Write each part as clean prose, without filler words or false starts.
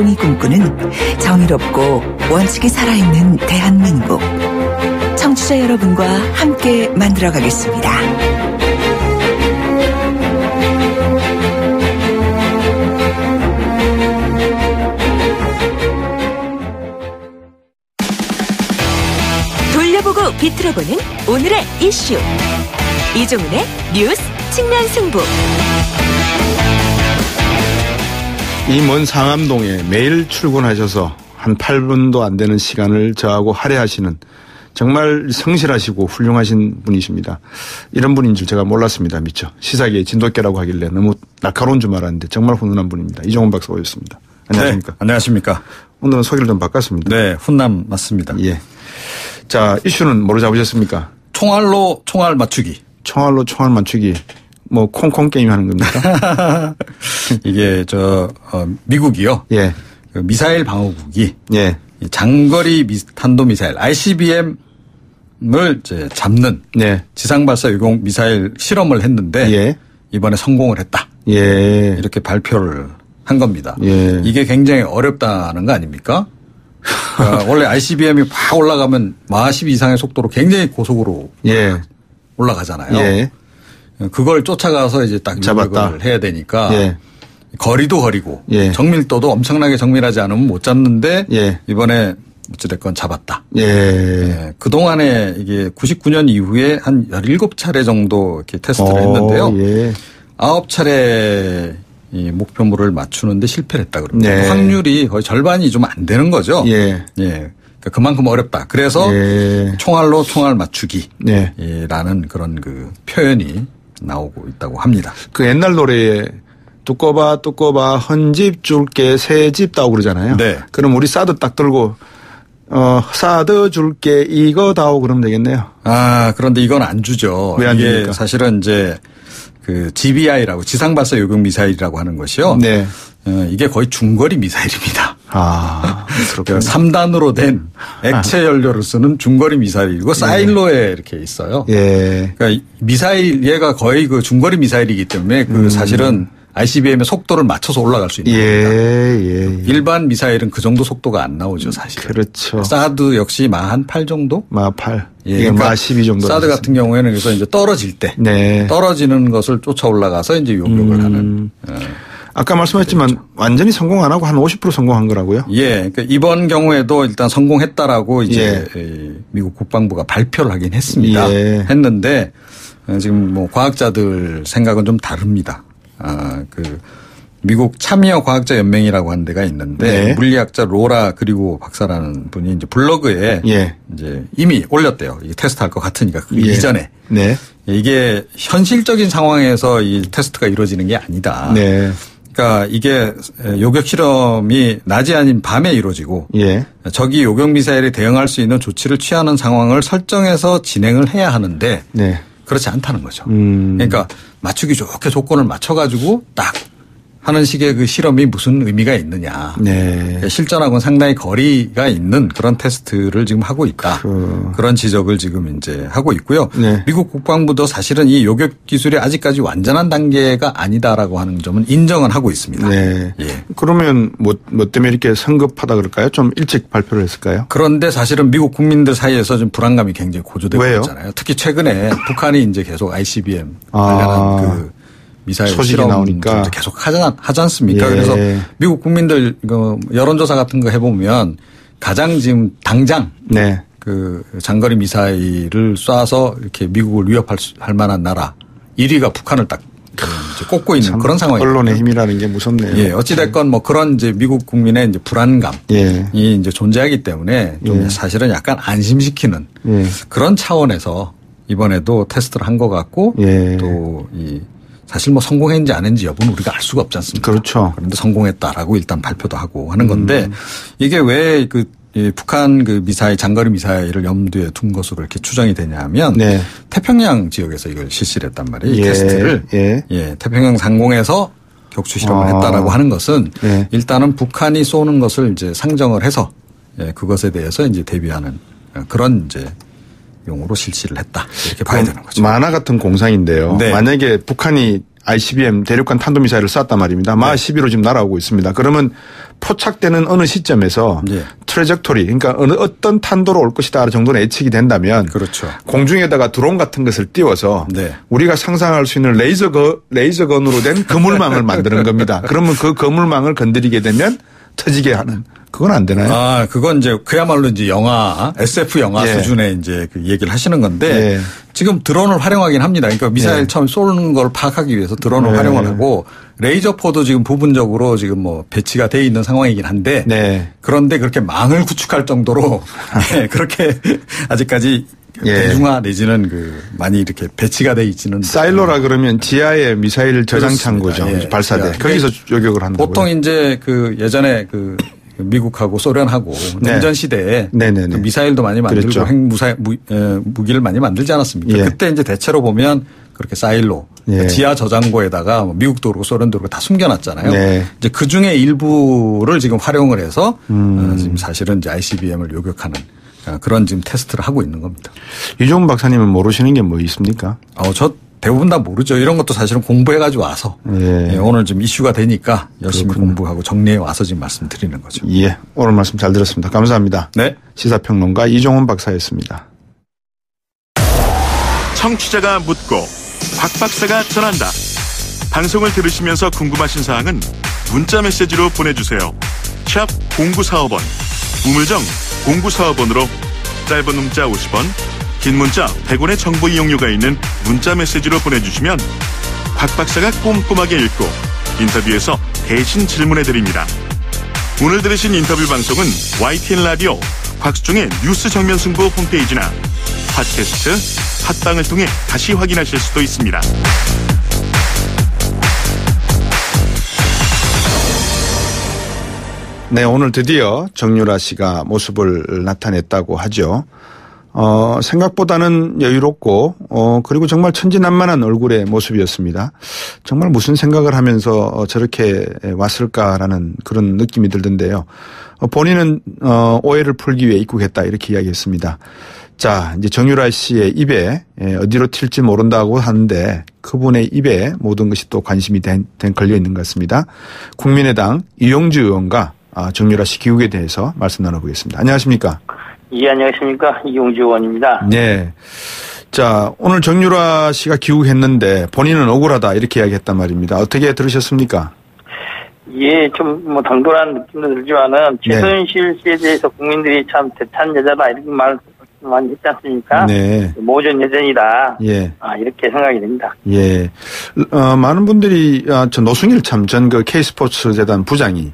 김대중이 꿈꾸는 정의롭고 원칙이 살아있는 대한민국. 청취자 여러분과 함께 만들어가겠습니다. 돌려보고 비틀어보는 오늘의 이슈. 이종훈의 뉴스 측면 승부. 이 먼 상암동에 매일 출근하셔서 한 8분도 안 되는 시간을 저하고 할애하시는 정말 성실하시고 훌륭하신 분이십니다. 이런 분인 줄 제가 몰랐습니다. 미처. 시사계의 진돗개라고 하길래 너무 날카로운 줄 알았는데 정말 훈훈한 분입니다. 이종훈 박사 오셨습니다. 안녕하십니까. 네, 안녕하십니까. 오늘은 소개를 좀 바꿨습니다. 네, 훈남 맞습니다. 예. 자, 이슈는 뭐로 잡으셨습니까? 총알로 총알 맞추기. 총알로 총알 맞추기. 뭐 콩콩 게임 하는 겁니까? 이게 미국이요. 예. 그 미사일 방어국이 예. 장거리 탄도 미사일 ICBM을 이제 잡는 네. 지상 발사 유공 미사일 실험을 했는데 예. 이번에 성공을 했다. 예. 이렇게 발표를 한 겁니다. 예. 이게 굉장히 어렵다는 거 아닙니까? 그러니까 원래 ICBM이 팍 올라가면 마하 10 이상의 속도로 굉장히 고속으로 예. 올라가잖아요. 예. 그걸 쫓아가서 이제 딱 잡았다. 해야 되니까 예. 거리도 거리고 예. 정밀도도 엄청나게 정밀하지 않으면 못 잡는데 예. 이번에 어찌됐건 잡았다. 예. 예. 그동안에 이게 99년 이후에 한 17차례 정도 이렇게 테스트를 했는데요. 예. 9차례 이 목표물을 맞추는데 실패를 했다 그럽니다. 네. 확률이 거의 절반이 좀 안 되는 거죠. 예. 예. 그러니까 그만큼 어렵다. 그래서 예. 총알로 총알 맞추기. 네. 라는 그런 그 표현이 나오고 있다고 합니다. 그 옛날 노래에 두꺼봐 헌집 줄게 새집 다오 그러잖아요. 네. 그럼 우리 사드 딱 들고 사드 줄게 이거 다오 그러면 되겠네요. 아, 그런데 이건 안 주죠. 왜 안 이게 줍니까? 사실은 이제 그 GBI라고 지상발사 요격 미사일이라고 하는 것이요. 네. 이게 거의 중거리 미사일입니다. 아, 그렇군요. 3단으로 된 액체 연료를 쓰는 중거리 미사일이고 사일로에 이렇게 있어요. 예. 그러니까 미사일 얘가 거의 그 중거리 미사일이기 때문에 그 사실은 ICBM의 속도를 맞춰서 올라갈 수 있는 겁니다. 예. 일반 미사일은 그 정도 속도가 안 나오죠, 사실. 그렇죠. 사드 역시 한 8 정도? 마 8. 예, 이게 그러니까 마 12 정도. 사드 같은 경우에는 그래서 이제 떨어질 때. 네. 떨어지는 것을 쫓아 올라가서 이제 요격을 하는. 아까 말씀하셨지만 완전히 성공 안 하고 한 50% 성공한 거라고요? 예. 그러니까 이번 경우에도 일단 성공했다라고 이제 미국 국방부가 발표를 하긴 했습니다. 예. 했는데 지금 뭐 과학자들 생각은 좀 다릅니다. 미국 참여 과학자 연맹이라고 하는 데가 있는데 네. 물리학자 로라 그리고 박사라는 분이 이제 블로그에 예. 이제 이미 올렸대요. 이 테스트할 것 같으니까 그 예. 이전에. 네. 이게 현실적인 상황에서 이 테스트가 이루어지는 게 아니다. 네. 그러니까 이게 요격 실험이 낮이 아닌 밤에 이루어지고 예. 적이 요격 미사일에 대응할 수 있는 조치를 취하는 상황을 설정해서 진행을 해야 하는데 네. 그렇지 않다는 거죠. 그러니까 맞추기 좋게 조건을 맞춰가지고 딱 하는 식의 그 실험이 무슨 의미가 있느냐. 네. 실전하고는 상당히 거리가 있는 그런 테스트를 지금 하고 있다. 그런 지적을 지금 이제 하고 있고요. 네. 미국 국방부도 사실은 이 요격 기술이 아직까지 완전한 단계가 아니다라고 하는 점은 인정은 하고 있습니다. 네. 예. 그러면 뭐 때문에 이렇게 성급하다 그럴까요? 좀 일찍 발표를 했을까요? 그런데 사실은 미국 국민들 사이에서 좀 불안감이 굉장히 고조되고 왜요? 있잖아요. 특히 최근에 북한이 이제 계속 ICBM 관련한 그 미사일 소식이 실험 나오니까 계속 하지 않습니까? 예. 그래서 미국 국민들 여론조사 같은 거 해보면 가장 지금 당장 네. 그 장거리 미사일을 쏴서 이렇게 미국을 위협할 만한 나라 1위가 북한을 딱 이제 꼽고 있는 그런 상황이에요. 언론의 힘이라는 게 무섭네요. 예, 어찌됐건 뭐 그런 이제 미국 국민의 이제 불안감이 이제 존재하기 때문에 좀 사실은 약간 안심시키는 그런 차원에서 이번에도 테스트를 한 것 같고 또 사실 뭐 성공했는지 안 했는지 여부는 우리가 알 수가 없지 않습니까? 그렇죠. 그런데 성공했다라고 일단 발표도 하고 하는 건데 이게 왜 북한 그 미사일 장거리 미사일을 염두에 둔 것으로 이렇게 추정이 되냐면 태평양 지역에서 이걸 실시를 했단 말이에요. 이 테스트를 태평양 상공에서 격추 실험을 했다라고 하는 것은 일단은 북한이 쏘는 것을 이제 상정을 해서 그것에 대해서 이제 대비하는 그런 이제 용으로 실시를 했다. 이렇게 봐야 되는 거죠. 만화 같은 공상인데요. 만약에 북한이 ICBM 대륙간 탄도미사일을 쐈단 말입니다. 마 12로 지금 날아오고 있습니다. 그러면 포착되는 어느 시점에서 트레젝토리 그러니까 어떤 탄도로 올 것이다 정도는 예측이 된다면 그렇죠. 공중에다가 드론 같은 것을 띄워서 우리가 상상할 수 있는 레이저건으로 된 그물망을 만드는 겁니다. 그러면 그 그물망을 건드리게 되면 터지게 하는 그건 안 되나요? 아, 그건 이제 그야말로 이제 영화, SF 영화 수준의 이제 그 얘기를 하시는 건데 지금 드론을 활용하긴 합니다. 그러니까 미사일 처음 쏘는 걸 파악하기 위해서 드론을 활용을 하고 레이저포도 지금 부분적으로 지금 뭐 배치가 돼 있는 상황이긴 한데 그런데 그렇게 망을 구축할 정도로 그렇게 아직까지 대중화 내지는 그 많이 이렇게 배치가 돼 있지는 사일로라 그러면 지하에 미사일 저장 창고죠. 발사대. 거기서 요격을 한다고요. 보통 이제 그 예전에 그 미국하고 소련하고 냉전 시대에 미사일도 많이 만들고 그랬죠. 무기를 많이 만들지 않았습니까? 그때 이제 대체로 보면 그렇게 사일로 지하 저장고에다가 미국도 그렇고 소련도 그렇고 다 숨겨놨잖아요. 이제 그 중에 일부를 지금 활용을 해서 지금 사실은 이제 ICBM을 요격하는 그런 지금 테스트를 하고 있는 겁니다. 이종훈 박사님은 모르시는 게 뭐 있습니까? 저 대부분 다 모르죠. 이런 것도 사실은 공부해가지고 와서 오늘 좀 이슈가 되니까 열심히 공부하고 정리해 와서 지금 말씀드리는 거죠. 예, 오늘 말씀 잘 들었습니다. 감사합니다. 네, 시사평론가 이종훈 박사였습니다. 청취자가 묻고 박 박사가 전한다. 방송을 들으시면서 궁금하신 사항은 문자 메시지로 보내주세요. 샵 0945번 우물정 0945번으로 짧은 문자 50원 긴 문자 100원의 정보 이용료가 있는 문자 메시지로 보내주시면 박 박사가 꼼꼼하게 읽고 인터뷰에서 대신 질문해드립니다. 오늘 들으신 인터뷰 방송은 YTN 라디오 곽수종의 뉴스 정면 승부 홈페이지나 팟캐스트 팟빵을 통해 다시 확인하실 수도 있습니다. 네, 오늘 드디어 정유라 씨가 모습을 나타냈다고 하죠. 생각보다는 여유롭고, 그리고 정말 천진난만한 얼굴의 모습이었습니다. 정말 무슨 생각을 하면서 저렇게 왔을까라는 그런 느낌이 들던데요. 본인은, 오해를 풀기 위해 입국했다 이렇게 이야기했습니다. 자, 이제 정유라 씨의 입에 어디로 튈지 모른다고 하는데 그분의 입에 모든 것이 또 관심이 걸려 있는 것 같습니다. 국민의당 이용주 의원과 정유라 씨 귀국에 대해서 말씀 나눠보겠습니다. 안녕하십니까? 예, 안녕하십니까. 이용주 의원입니다. 네. 자, 오늘 정유라 씨가 귀국했는데 본인은 억울하다 이렇게 이야기했단 말입니다. 어떻게 들으셨습니까? 예, 좀 뭐 당돌한 느낌도 들지만은 최순실 씨에 대해서 국민들이 참 대찬 여자다 이렇게 말 많이 했지 않습니까? 네. 모전 여전이다. 예. 이렇게 생각이 됩니다. 예. 많은 분들이 저 노승일 전 그 K스포츠 재단 부장이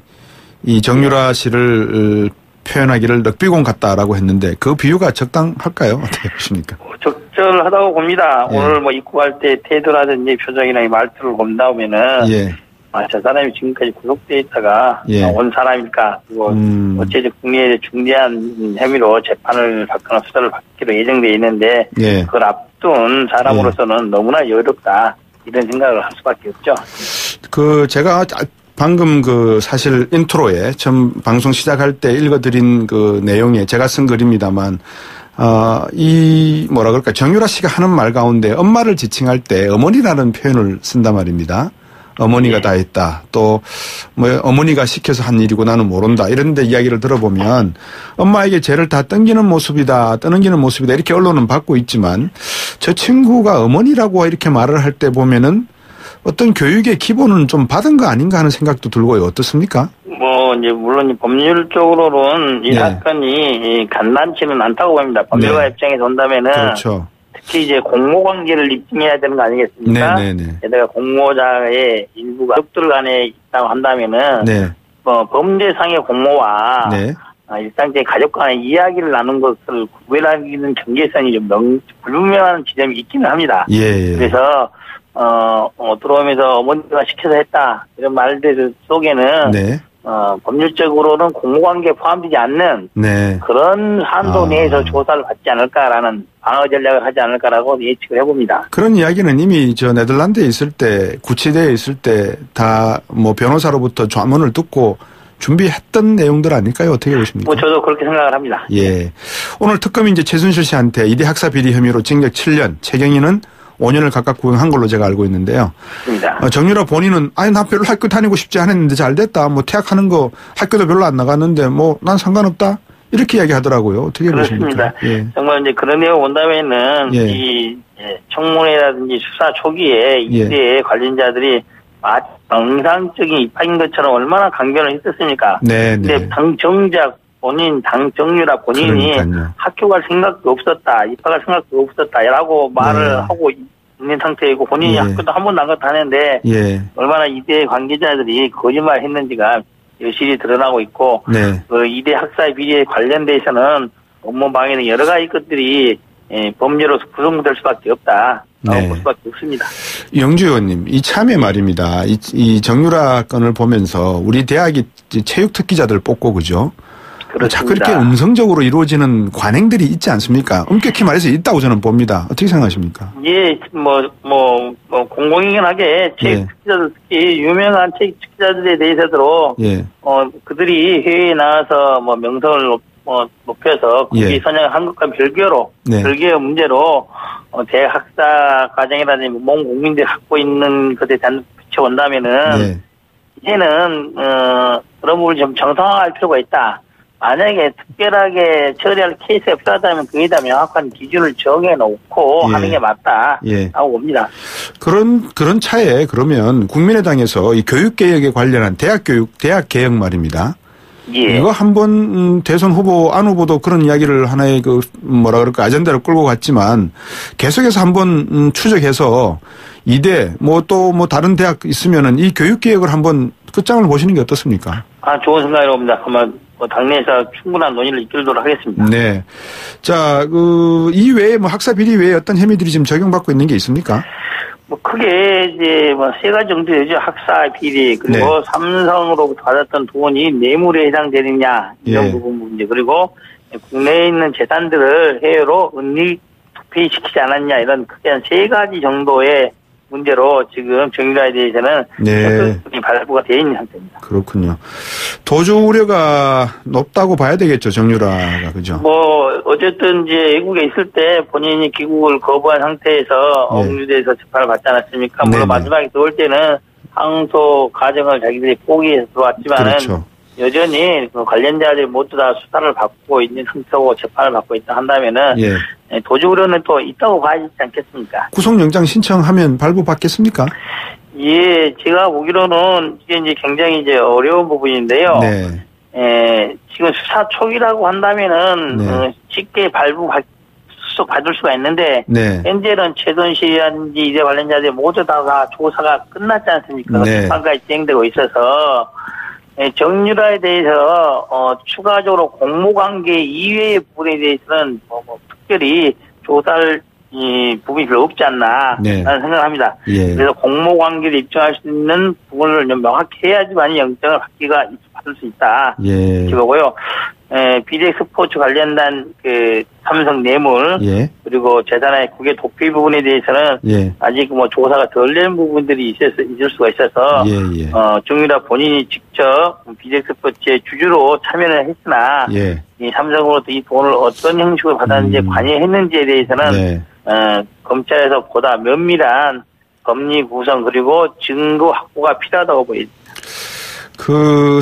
이 정유라 씨를 표현하기를 럭비공 같다라고 했는데 그 비유가 적당할까요? 어떻게 보십니까? 적절하다고 봅니다. 오늘 뭐 입국할 때 태도라든지 표정이나 말투를 본다 보면은 저 사람이 지금까지 구속돼 있다가 온 사람일까? 그리고 어쨌든 국내에 중대한 혐의로 재판을 받거나 수사를 받기로 예정돼 있는데 그걸 앞둔 사람으로서는 너무나 여롭다 이런 생각을 할 수밖에 없죠. 제가 방금 사실 인트로에 처음 방송 시작할 때 읽어드린 그 내용에 제가 쓴 글입니다만, 뭐라 그럴까, 정유라 씨가 하는 말 가운데 엄마를 지칭할 때 어머니라는 표현을 쓴단 말입니다. 어머니가 다 했다. 또, 어머니가 시켜서 한 일이고 나는 모른다. 이런 데 이야기를 들어보면 엄마에게 죄를 다 떠넘기는 모습이다. 이렇게 언론은 받고 있지만 저 친구가 어머니라고 이렇게 말을 할 때 보면은 어떤 교육의 기본은 좀 받은 거 아닌가 하는 생각도 들고요. 어떻습니까? 이제 물론 법률적으로는 이 사건이 간단치는 않다고 봅니다. 법률가 입장에서 본다면은. 그렇죠. 특히 이제 공모 관계를 입증해야 되는 거 아니겠습니까? 게다가 공모자의 일부가 가족들 간에 있다고 한다면은. 범죄상의 공모와. 일상적인 가족 간의 이야기를 나눈 것을 구별하기는 경계선이 좀 불분명한 지점이 있기는 합니다. 그래서 들어오면서 어머니가 시켜서 했다. 이런 말들 속에는, 법률적으로는 공모관계에 포함되지 않는, 그런 한도 내에서 조사를 받지 않을까라는 방어 전략을 하지 않을까라고 예측을 해봅니다. 그런 이야기는 이미 네덜란드에 있을 때, 구치대에 있을 때 다 변호사로부터 좌문을 듣고 준비했던 내용들 아닐까요? 어떻게 보십니까? 저도 그렇게 생각을 합니다. 오늘 특검이 이제 최순실 씨한테 이대 학사 비리 혐의로 징역 7년, 최경희는 5년을 각각 구형한 걸로 제가 알고 있는데요. 맞습니다. 정유라 본인은 아니 나 별로 학교 다니고 싶지 않았는데 잘 됐다. 뭐 퇴학하는 거 학교도 별로 안 나갔는데 뭐 난 상관없다. 이렇게 이야기하더라고요. 어떻게 보십니까? 그렇습니다. 예. 정말 이제 그런 내용 본다면은 이 청문회라든지 수사 초기에 이대 관련자들이 정상적인 입학인 것처럼 얼마나 강변을 했었습니까? 근데 정작 당 정유라 본인이 그러니까요. 학교 갈 생각도 없었다, 입학할 생각도 없었다라고 말을 하고 있는 상태이고 본인이 학교도 한 번도 안 갔다 하는데 얼마나 이대 관계자들이 거짓말 했는지가 여실히 드러나고 있고 그 이대 학사의 비리에 관련돼서는 업무 방해는 여러 가지 것들이 범죄로서 구성될 수밖에 없다. 볼 수밖에 없습니다. 영주 의원님, 이참에 말입니다. 이 정유라 건을 보면서 우리 대학이 체육 특기자들 뽑고 그죠? 자꾸 이렇게 음성적으로 이루어지는 관행들이 있지 않습니까? 엄격히 말해서 있다고 저는 봅니다. 어떻게 생각하십니까? 예, 공공연하게 체육 특기자들, 특히 유명한 체육 특기자들에 대해서도 그들이 해외에 나와서 명성을 높여서 국기 선양한 것과 별개의 문제로 대학 학사 과정이라든지 몸 국민들이 갖고 있는 것에 대한 비춰본다면은 이제는 그런 부분을 좀 정상화할 필요가 있다. 만약에 특별하게 처리할 케이스가 필요하다면 그에 대한 명확한 기준을 정해놓고 하는 게 맞다라고 봅니다. 그런 차에 그러면 국민의당에서 이 교육개혁에 관련한 대학 개혁 말입니다. 이거 한번 대선 후보, 안 후보도 그런 이야기를 하나의 아젠다를 끌고 갔지만 계속해서 한번 추적해서 이대, 또 다른 대학 있으면은 이 교육개혁을 한번 끝장을 보시는 게 어떻습니까? 좋은 생각이라고 봅니다. 그러면 당내에서 충분한 논의를 이끌도록 하겠습니다. 네. 자, 이 외에 학사 비리 외에 어떤 혐의들이 지금 적용받고 있는 게 있습니까? 크게 세 가지 정도 되죠. 학사 비리, 그리고 삼성으로부터 받았던 돈이 뇌물에 해당되느냐, 이런 부분 문제, 그리고 국내에 있는 재산들을 해외로 은닉 투피시키지 않았냐, 이런 크게 한 세 가지 정도의 문제로 지금 정유라에 대해서는 발부가 되어 있는 상태입니다. 그렇군요. 도주 우려가 높다고 봐야 되겠죠, 정유라가, 그죠? 어쨌든 이제 외국에 있을 때 본인이 귀국을 거부한 상태에서 억류돼서 재판을 받지 않았습니까? 물론 마지막에 들어올 때는 항소 과정을 자기들이 포기해서 들어왔지만은 여전히 관련자들이 모두 다 수사를 받고 있는 상태고 재판을 받고 있다 한다면은 도주 우려는 또 있다고 봐야 되지 않겠습니까? 구속영장 신청하면 발부받겠습니까? 예, 제가 보기로는 이게 이제 굉장히 어려운 부분인데요. 지금 수사 초기라고 한다면은 쉽게 받을 수가 있는데 현재는 최순실이라든지 이대 관련자들 모두 다 조사가 끝났지 않습니까? 재판까지 진행되고 있어서 정유라에 대해서 추가적으로 공모관계 이외의 부분에 대해서는 특별히 조사할 부분이 별로 없지 않나 라는 생각을 합니다. 그래서 공모관계를 입증할 수 있는 부분을 좀 명확히 해야지만 영장을 받을 수 있다. 그거고요. BJ 스포츠 관련된 삼성 뇌물 그리고 재산의 국외 도피 부분에 대해서는 아직 조사가 덜 된 부분들이 있을 수가 있어서 정유라 본인이 직접 BJ 스포츠의 주주로 참여를 했으나 이 삼성으로부터 이 돈을 어떤 형식으로 받았는지 관여했는지에 대해서는 검찰에서 보다 면밀한 법리 구성 그리고 증거 확보가 필요하다고 보입니다.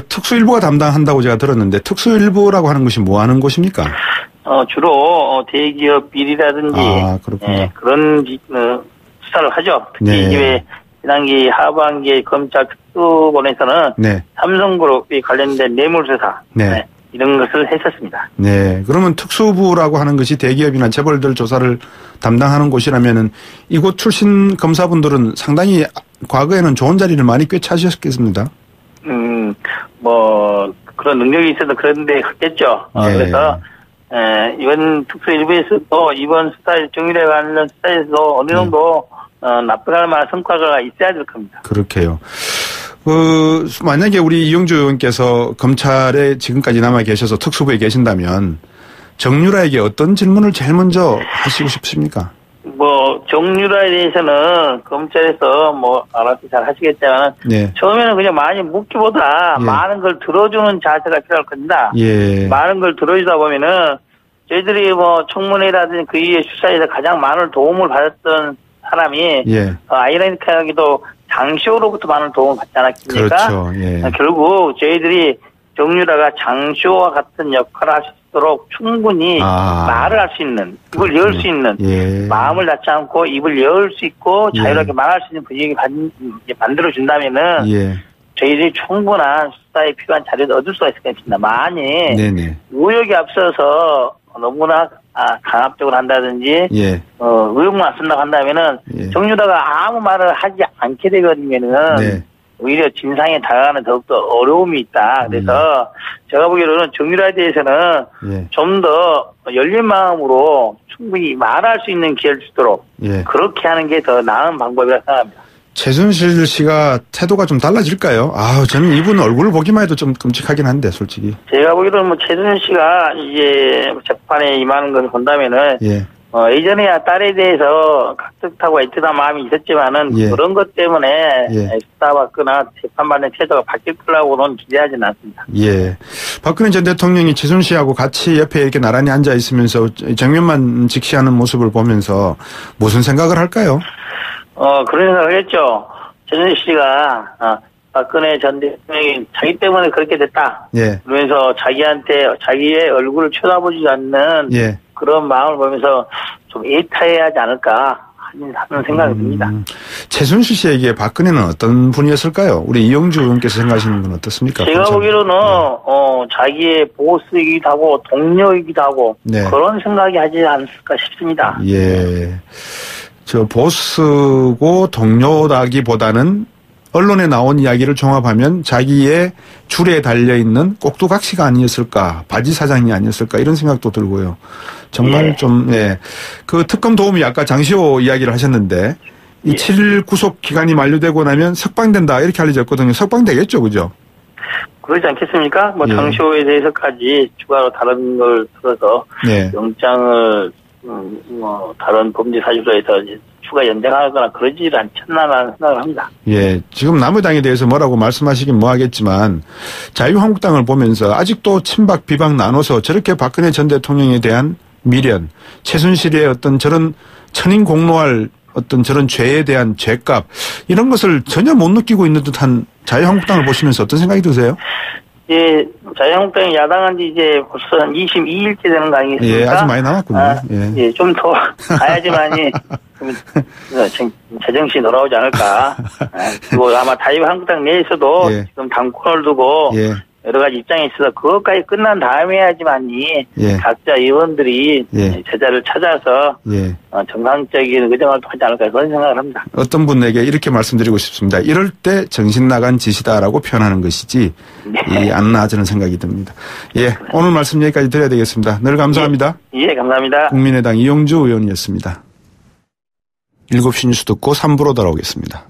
특수일부가 담당한다고 제가 들었는데 특수일부라고 하는 것이 뭐 하는 곳입니까? 주로 대기업 비리라든지 그런 수사를 하죠. 특히 이제 지난기 하반기 검찰 특수본에서는 삼성그룹이 관련된 뇌물 수사 이런 것을 했었습니다. 그러면 특수부라고 하는 것이 대기업이나 재벌들 조사를 담당하는 곳이라면은 이곳 출신 검사분들은 상당히 과거에는 좋은 자리를 많이 꿰차셨겠습니다. 그런 능력이 있어서 그런 데 갔겠죠. 그래서, 이번 특수일부에서도 이번 수사에, 정유라에 관련 수사에서도 어느 정도, 납득할 만한 성과가 있어야 될 겁니다. 그렇게요. 만약에 우리 이영주 의원께서 검찰에 지금까지 남아 계셔서 특수부에 계신다면 정유라에게 어떤 질문을 제일 먼저 하시고 싶습니까? 정유라에 대해서는 검찰에서 알아서 잘 하시겠지만 처음에는 그냥 많이 묻기보다 많은 걸 들어주는 자세가 필요할 겁니다. 많은 걸 들어주다 보면은 저희들이 청문회라든지 그 이후에 수사에서 가장 많은 도움을 받았던 사람이 아이러니하게도 장시호로부터 많은 도움을 받지 않았습니까? 그렇죠. 예. 결국 저희들이 정유라가 장시호와 같은 역할을 할 수 있도록 충분히 말을 할 수 있는, 입을 열 수 있는, 마음을 닫지 않고 입을 열 수 있고 자유롭게 말할 수 있는 분위기 만들어준다면은 저희들이 충분한 수사에 필요한 자료를 얻을 수가 있을 것 같습니다. 만약 의혹이 앞서서 너무나 강압적으로 한다든지 의혹만 쓴다고 한다면은 정유라가 아무 말을 하지 않게 되거든요. 오히려 진상에 다가가는 더욱더 어려움이 있다. 그래서 제가 보기로는 정유라에 대해서는 좀 더 열린 마음으로 충분히 말할 수 있는 기회를 주도록 그렇게 하는 게 더 나은 방법이라고 생각합니다. 최순실 씨가 태도가 좀 달라질까요? 저는 이분 얼굴을 보기만 해도 좀 끔찍하긴 한데, 솔직히. 제가 보기로는 뭐 최순실 씨가 이제 재판에 임하는 걸 본다면은 예전에야 딸에 대해서 각득하고 애틋한 마음이 있었지만은 그런 것 때문에 수사받거나 재판받는 태도가 바뀔 거라고는 기대하지는 않습니다. 박근혜 전 대통령이 최순실 씨하고 같이 옆에 이렇게 나란히 앉아 있으면서 정면만 직시하는 모습을 보면서 무슨 생각을 할까요? 그런 생각을 했죠. 최순실 씨가 박근혜 전 대통령이 자기 때문에 그렇게 됐다. 그러면서 자기의 얼굴을 쳐다보지 않는 그런 마음을 보면서 좀 애타해야 하지 않을까 하는 생각이 듭니다. 최순실 씨에게 박근혜는 어떤 분이었을까요? 우리 이영주 의원께서 생각하시는 건 어떻습니까? 제가 보기로는 자기의 보스이기도 하고 동료이기도 하고 그런 생각이 하지 않을까 싶습니다. 저 보스고 동료라기보다는 언론에 나온 이야기를 종합하면 자기의 줄에 달려있는 꼭두각시가 아니었을까, 바지 사장이 아니었을까 이런 생각도 들고요. 정말 그 특검 도움이 아까 장시호 이야기를 하셨는데 이 7일 구속 기간이 만료되고 나면 석방된다 이렇게 알려졌거든요. 석방되겠죠, 그죠? 그러지 않겠습니까? 뭐 장시호에 대해서까지 추가로 다른 걸 들어서 영장을 다른 범죄 사실로에서 추가 연장하거나 그러지 않겠나라는 생각을 합니다. 지금 남의당에 대해서 뭐라고 말씀하시긴 뭐하겠지만 자유한국당을 보면서 아직도 친박 비박 나눠서 저렇게 박근혜 전 대통령에 대한 미련, 최순실의 어떤 저런 천인공노할 어떤 저런 죄에 대한 죄값 이런 것을 전혀 못 느끼고 있는 듯한 자유한국당을 보시면서 어떤 생각이 드세요? 자유한국당이 야당한 지 이제 벌써 한 22일째 되는 거 아니겠습니까? 아주 많이 남았군요. 좀 더 가야지만이 제정신이 돌아오지 않을까. 그리고 아마 자유한국당 내에서도 지금 당권을 두고 여러 가지 입장에 있어서 그것까지 끝난 다음에 해야지만이 각자 의원들이 제자를 찾아서 정상적인 의정활동 하지 않을까 그런 생각을 합니다. 어떤 분에게 이렇게 말씀드리고 싶습니다. 이럴 때 정신 나간 짓이다라고 표현하는 것이지 안 나아지는 생각이 듭니다. 오늘 말씀 여기까지 드려야 되겠습니다. 늘 감사합니다. 감사합니다. 국민의당 이영주 의원이었습니다. 7시 뉴스 듣고 3부로 돌아오겠습니다.